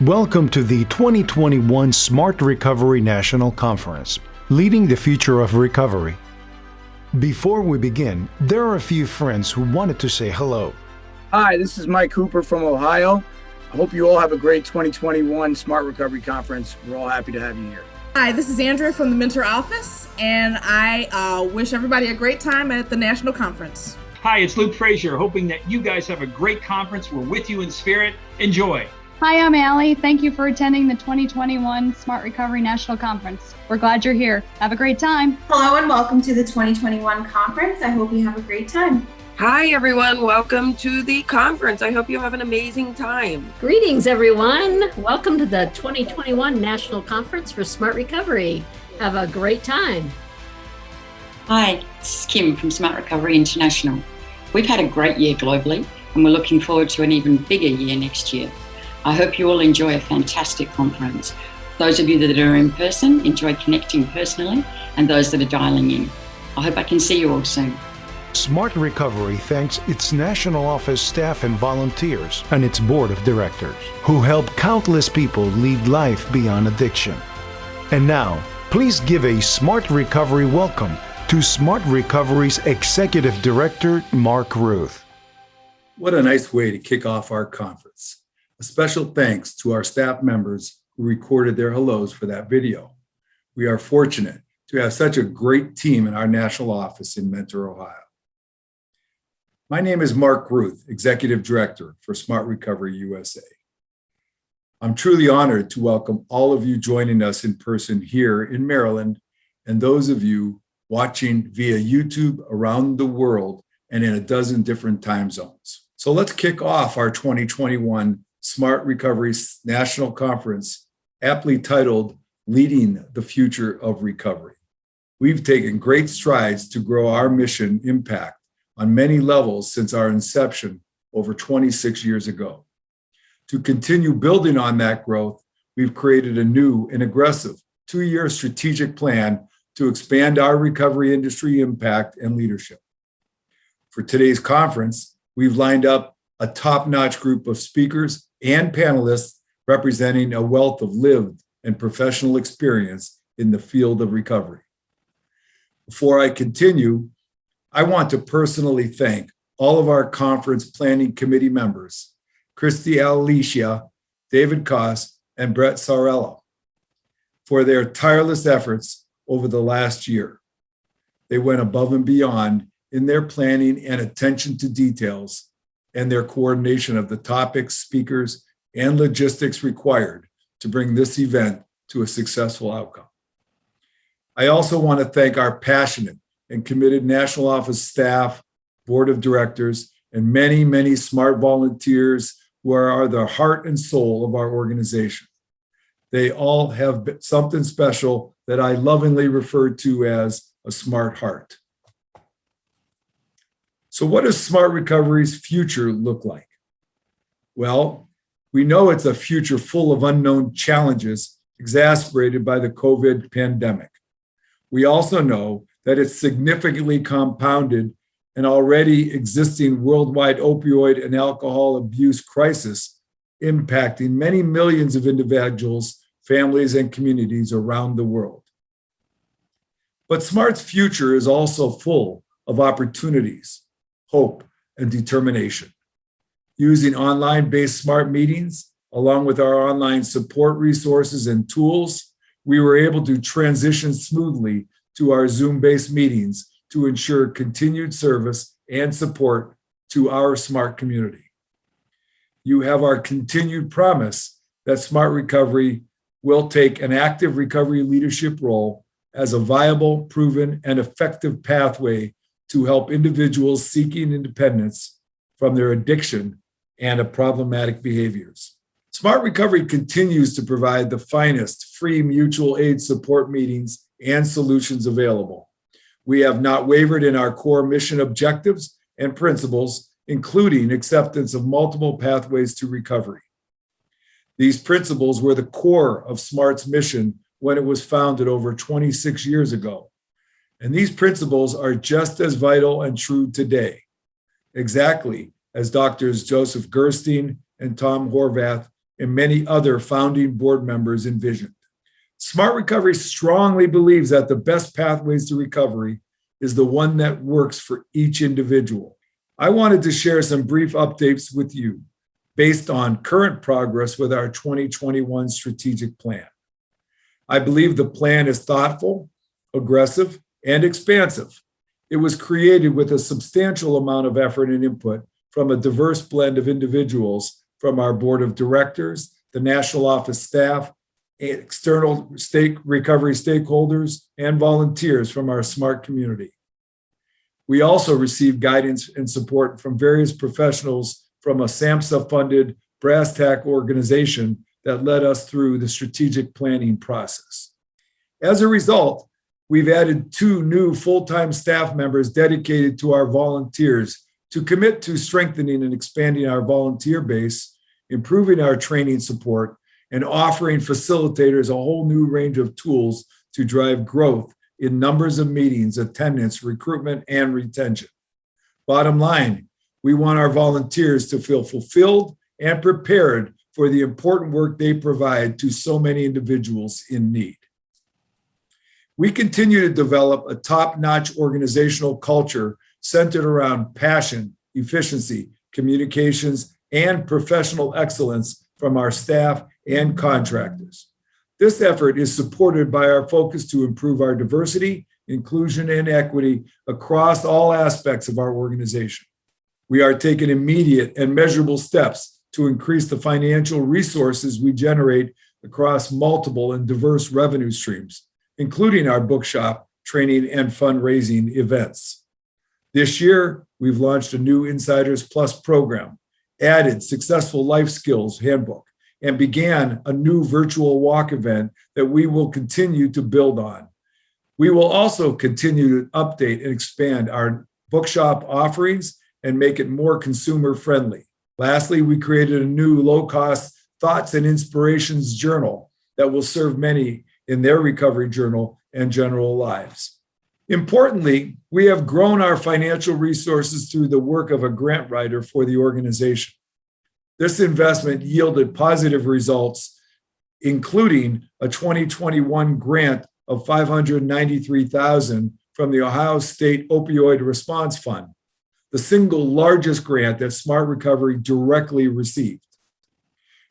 Welcome to the 2021 Smart Recovery National Conference, Leading the Future of Recovery. Before we begin, there are a few friends who wanted to say hello. Hi, this is Mike Hooper from Ohio. I hope you all have a great 2021 Smart Recovery Conference. We're all happy to have you here. Hi, this is Andrea from the Mentor Office, and I wish everybody a great time at the National Conference. Hi, it's Luke Frazier, hoping that you guys have a great conference. We're with you in spirit. Enjoy. Hi, I'm Allie. Thank you for attending the 2021 Smart Recovery National Conference. We're glad you're here. Have a great time. Hello and welcome to the 2021 conference. I hope you have a great time. Hi, everyone. Welcome to the conference. I hope you have an amazing time. Greetings, everyone. Welcome to the 2021 National Conference for Smart Recovery. Have a great time. Hi, this is Kim from Smart Recovery International. We've had a great year globally, and we're looking forward to an even bigger year next year. I hope you all enjoy a fantastic conference. Those of you that are in person, enjoy connecting personally, and those that are dialing in. I hope I can see you all soon. Smart Recovery thanks its national office staff and volunteers and its board of directors, who help countless people lead life beyond addiction. And now, please give a Smart Recovery welcome to Smart Recovery's Executive Director, Mark Ruth. What a nice way to kick off our conference. A special thanks to our staff members who recorded their hellos for that video. We are fortunate to have such a great team in our national office in Mentor, Ohio. My name is Mark Ruth, Executive Director for Smart Recovery USA. I'm truly honored to welcome all of you joining us in person here in Maryland, and those of you watching via YouTube around the world and in a dozen different time zones. So let's kick off our 2021 Smart Recovery National Conference, aptly titled Leading the Future of Recovery. We've taken great strides to grow our mission impact on many levels since our inception over 26 years ago. To continue building on that growth, we've created a new and aggressive 2-year strategic plan to expand our recovery industry impact and leadership. For today's conference, we've lined up a top-notch group of speakers and panelists representing a wealth of lived and professional experience in the field of recovery. Before I continue, I want to personally thank all of our conference planning committee members, Christy Alicia, David Koss, and Brett Sarella, for their tireless efforts over the last year. They went above and beyond in their planning and attention to details and their coordination of the topics, speakers, and logistics required to bring this event to a successful outcome. I also want to thank our passionate and committed national office staff, board of directors, and many, many smart volunteers who are the heart and soul of our organization. They all have something special that I lovingly refer to as a smart heart. So what does Smart Recovery's future look like? Well, we know it's a future full of unknown challenges exacerbated by the COVID pandemic. We also know that it's significantly compounded an already existing worldwide opioid and alcohol abuse crisis impacting many millions of individuals, families, and communities around the world. But Smart's future is also full of opportunities, hope, and determination. Using online-based smart meetings, along with our online support resources and tools, we were able to transition smoothly to our Zoom-based meetings to ensure continued service and support to our smart community. You have our continued promise that Smart Recovery will take an active recovery leadership role as a viable, proven, and effective pathway to help individuals seeking independence from their addiction and problematic behaviors. Smart Recovery continues to provide the finest free mutual aid support meetings and solutions available. We have not wavered in our core mission objectives and principles, including acceptance of multiple pathways to recovery. These principles were the core of Smart's mission when it was founded over 26 years ago. And these principles are just as vital and true today, exactly as Doctors Joseph Gerstein and Tom Horvath and many other founding board members envisioned. Smart Recovery strongly believes that the best pathways to recovery is the one that works for each individual. I wanted to share some brief updates with you based on current progress with our 2021 strategic plan. I believe the plan is thoughtful, aggressive, and expansive. It was created with a substantial amount of effort and input from a diverse blend of individuals from our board of directors, the national office staff, external recovery stakeholders, and volunteers from our SMART community. We also received guidance and support from various professionals from a SAMHSA-funded brass tack organization that led us through the strategic planning process. As a result, we've added 2 new full-time staff members dedicated to our volunteers to commit to strengthening and expanding our volunteer base, improving our training support, and offering facilitators a whole new range of tools to drive growth in numbers of meetings, attendance, recruitment, and retention. Bottom line, we want our volunteers to feel fulfilled and prepared for the important work they provide to so many individuals in need. We continue to develop a top-notch organizational culture centered around passion, efficiency, communications, and professional excellence from our staff and contractors. This effort is supported by our focus to improve our diversity, inclusion, and equity across all aspects of our organization. We are taking immediate and measurable steps to increase the financial resources we generate across multiple and diverse revenue streams, including our bookshop, training, and fundraising events. This year, we've launched a new Insiders Plus program, added Successful Life Skills Handbook, and began a new virtual walk event that we will continue to build on. We will also continue to update and expand our bookshop offerings and make it more consumer friendly. Lastly, we created a new low-cost Thoughts and Inspirations journal that will serve many in their recovery journal and general lives. Importantly, we have grown our financial resources through the work of a grant writer for the organization. This investment yielded positive results, including a 2021 grant of $593,000 from the Ohio State Opioid Response Fund, the single largest grant that Smart Recovery directly received.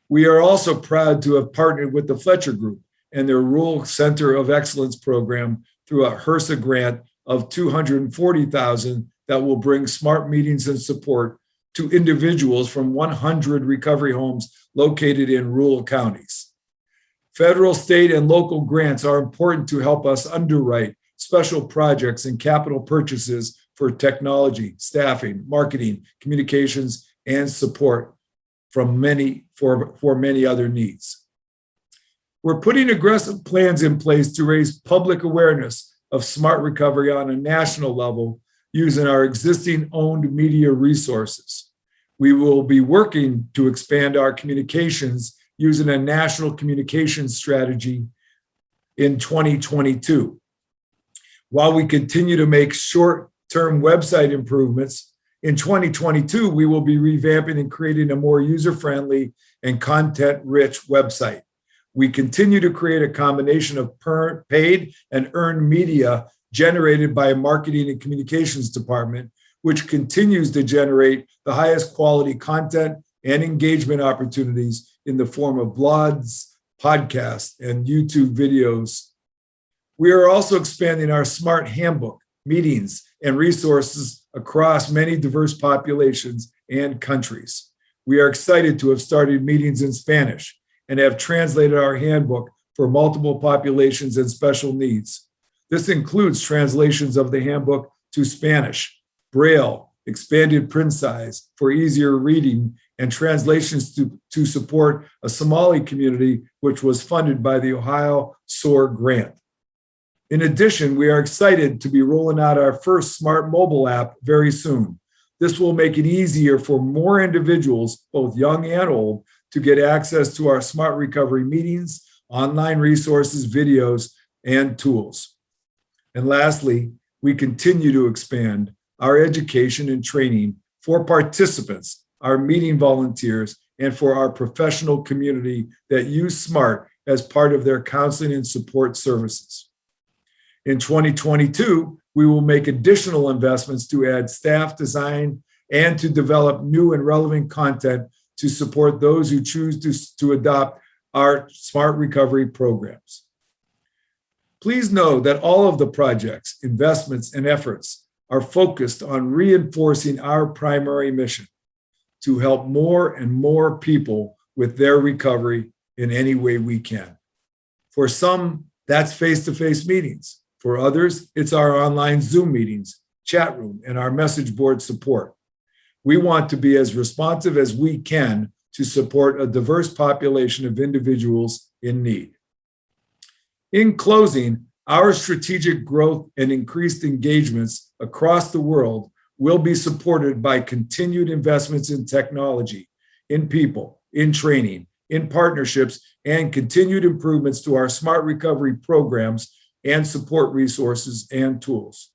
We are also proud to have partnered with the Fletcher Group and their Rural Center of Excellence program through a HRSA grant of $240,000 that will bring smart meetings and support to individuals from 100 recovery homes located in rural counties. Federal, state, and local grants are important to help us underwrite special projects and capital purchases for technology, staffing, marketing, communications, and support from many other needs. We're putting aggressive plans in place to raise public awareness of Smart Recovery on a national level using our existing owned media resources. We will be working to expand our communications using a national communications strategy in 2022. While we continue to make short-term website improvements, in 2022, we will be revamping and creating a more user-friendly and content-rich website. We continue to create a combination of paid and earned media generated by a marketing and communications department, which continues to generate the highest quality content and engagement opportunities in the form of blogs, podcasts, and YouTube videos. We are also expanding our Smart Handbook, meetings, and resources across many diverse populations and countries. We are excited to have started meetings in Spanish and have translated our handbook for multiple populations and special needs. This includes translations of the handbook to Spanish, Braille, expanded print size for easier reading, and translations to support a Somali community, which was funded by the Ohio SOAR grant. In addition, we are excited to be rolling out our first smart mobile app very soon. This will make it easier for more individuals, both young and old, to get access to our Smart Recovery meetings, online resources, videos, and tools. And lastly, we continue to expand our education and training for participants, our meeting volunteers, and for our professional community that use SMART as part of their counseling and support services. In 2022, we will make additional investments to add staff, design, and to develop new and relevant content to support those who choose to adopt our Smart Recovery programs. Please know that all of the projects, investments, and efforts are focused on reinforcing our primary mission to help more and more people with their recovery in any way we can. For some, that's face-to-face meetings. For others, it's our online Zoom meetings, chat room, and our message board support. We want to be as responsive as we can to support a diverse population of individuals in need. In closing, our strategic growth and increased engagements across the world will be supported by continued investments in technology, in people, in training, in partnerships, and continued improvements to our Smart Recovery programs and support resources and tools.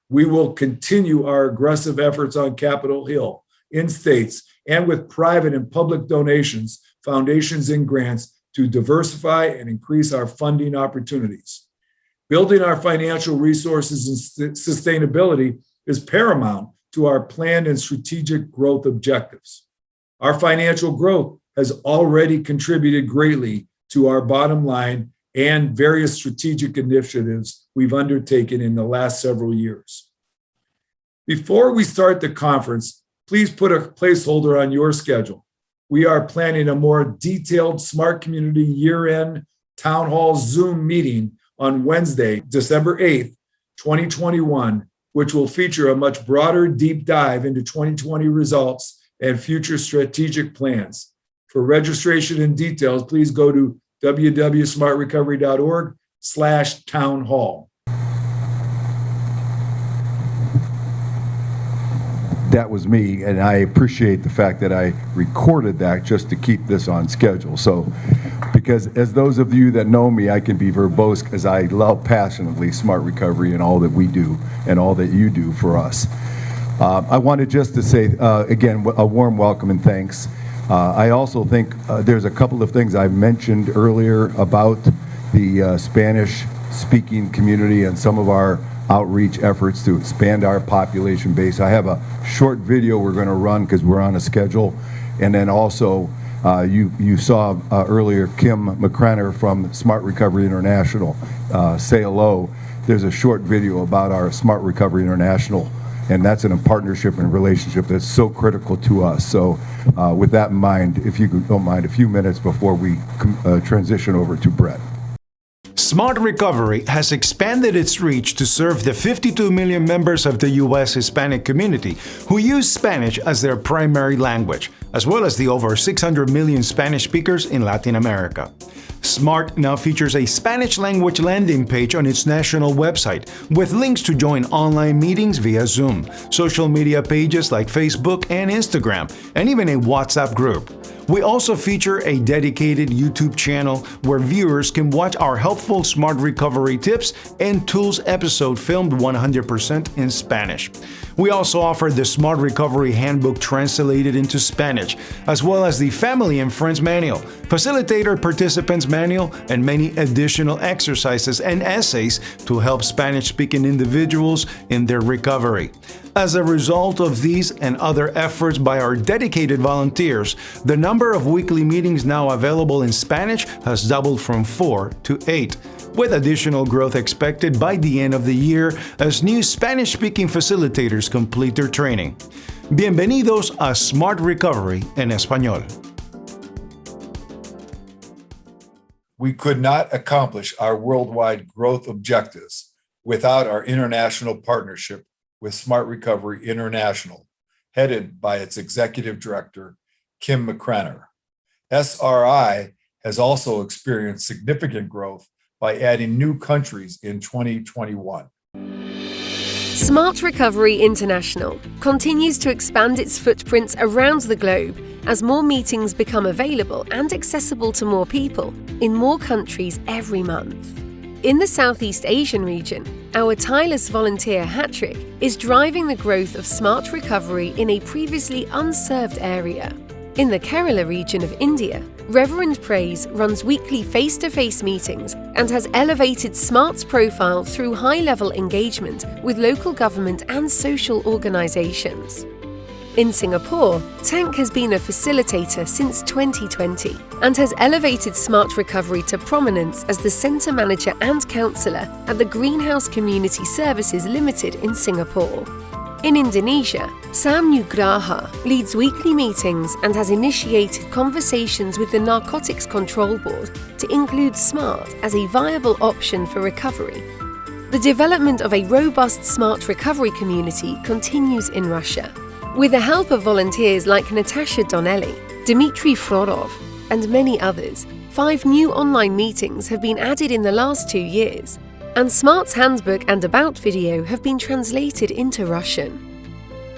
We will continue our aggressive efforts on Capitol Hill, in states, and with private and public donations, foundations, and grants to diversify and increase our funding opportunities. Building our financial resources and sustainability is paramount to our planned and strategic growth objectives. Our financial growth has already contributed greatly to our bottom line and various strategic initiatives we've undertaken in the last several years. Before we start the conference, please put a placeholder on your schedule. We are planning a more detailed Smart Community year-end Town Hall Zoom meeting on Wednesday, December 8th, 2021, which will feature a much broader deep dive into 2020 results and future strategic plans. For registration and details, please go to www.smartrecovery.org/townhall. That was me, and I appreciate the fact that I recorded that just to keep this on schedule. So, because as those of you that know me, I can be verbose because I love passionately Smart Recovery and all that we do and all that you do for us. I wanted just to say, again, a warm welcome and thanks. I also think there's a couple of things I mentioned earlier about the Spanish-speaking community and some of our outreach efforts to expand our population base. I have a short video we're going to run because we're on a schedule. And then also, you saw earlier Kim McCrenner from Smart Recovery International say hello. There's a short video about our Smart Recovery International, and that's in a partnership and relationship that's so critical to us. So with that in mind, if you don't mind, a few minutes before we transition over to Brett. Smart Recovery has expanded its reach to serve the 52 million members of the U.S. Hispanic community who use Spanish as their primary language, as well as the over 600 million Spanish speakers in Latin America. SMART now features a Spanish language landing page on its national website with links to join online meetings via Zoom, social media pages like Facebook and Instagram, and even a WhatsApp group. We also feature a dedicated YouTube channel where viewers can watch our helpful Smart Recovery tips and tools episode filmed 100% in Spanish. We also offer the Smart Recovery Handbook translated into Spanish, as well as the Family and Friends Manual, Facilitator Participants Manual, and many additional exercises and essays to help Spanish-speaking individuals in their recovery. As a result of these and other efforts by our dedicated volunteers, the number of weekly meetings now available in Spanish has doubled from 4 to 8. With additional growth expected by the end of the year as new Spanish-speaking facilitators complete their training. Bienvenidos a Smart Recovery en Español. We could not accomplish our worldwide growth objectives without our international partnership with Smart Recovery International, headed by its executive director, Kim McCrenner. SRI has also experienced significant growth by adding new countries in 2021. Smart Recovery International continues to expand its footprints around the globe as more meetings become available and accessible to more people in more countries every month. In the Southeast Asian region, our tireless volunteer hat-trick is driving the growth of Smart Recovery in a previously unserved area. In the Kerala region of India, Reverend Praise runs weekly face-to-face meetings and has elevated SMART's profile through high-level engagement with local government and social organizations. In Singapore, Tank has been a facilitator since 2020 and has elevated SMART Recovery to prominence as the centre manager and counsellor at the Greenhouse Community Services Limited in Singapore. In Indonesia, Sam Nugraha leads weekly meetings and has initiated conversations with the Narcotics Control Board to include SMART as a viable option for recovery. The development of a robust SMART recovery community continues in Russia. With the help of volunteers like Natasha Donnelly, Dmitry Frorov, and many others, 5 new online meetings have been added in the last 2 years, and SMART's handbook and about video have been translated into Russian.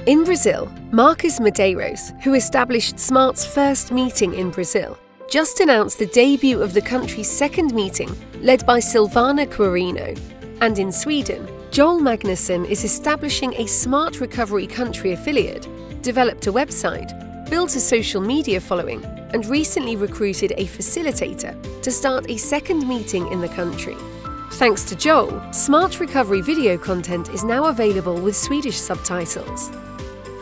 In Brazil, Marcos Medeiros, who established SMART's first meeting in Brazil, just announced the debut of the country's second meeting, led by Silvana Quirino. And in Sweden, Joel Magnusson is establishing a SMART Recovery country affiliate, developed a website, built a social media following, and recently recruited a facilitator to start a second meeting in the country. Thanks to Joel, SMART Recovery video content is now available with Swedish subtitles.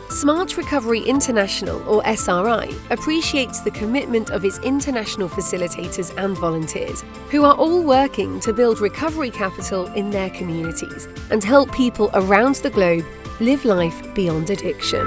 SMART Recovery International, or SRI, appreciates the commitment of its international facilitators and volunteers, who are all working to build recovery capital in their communities and help people around the globe live life beyond addiction.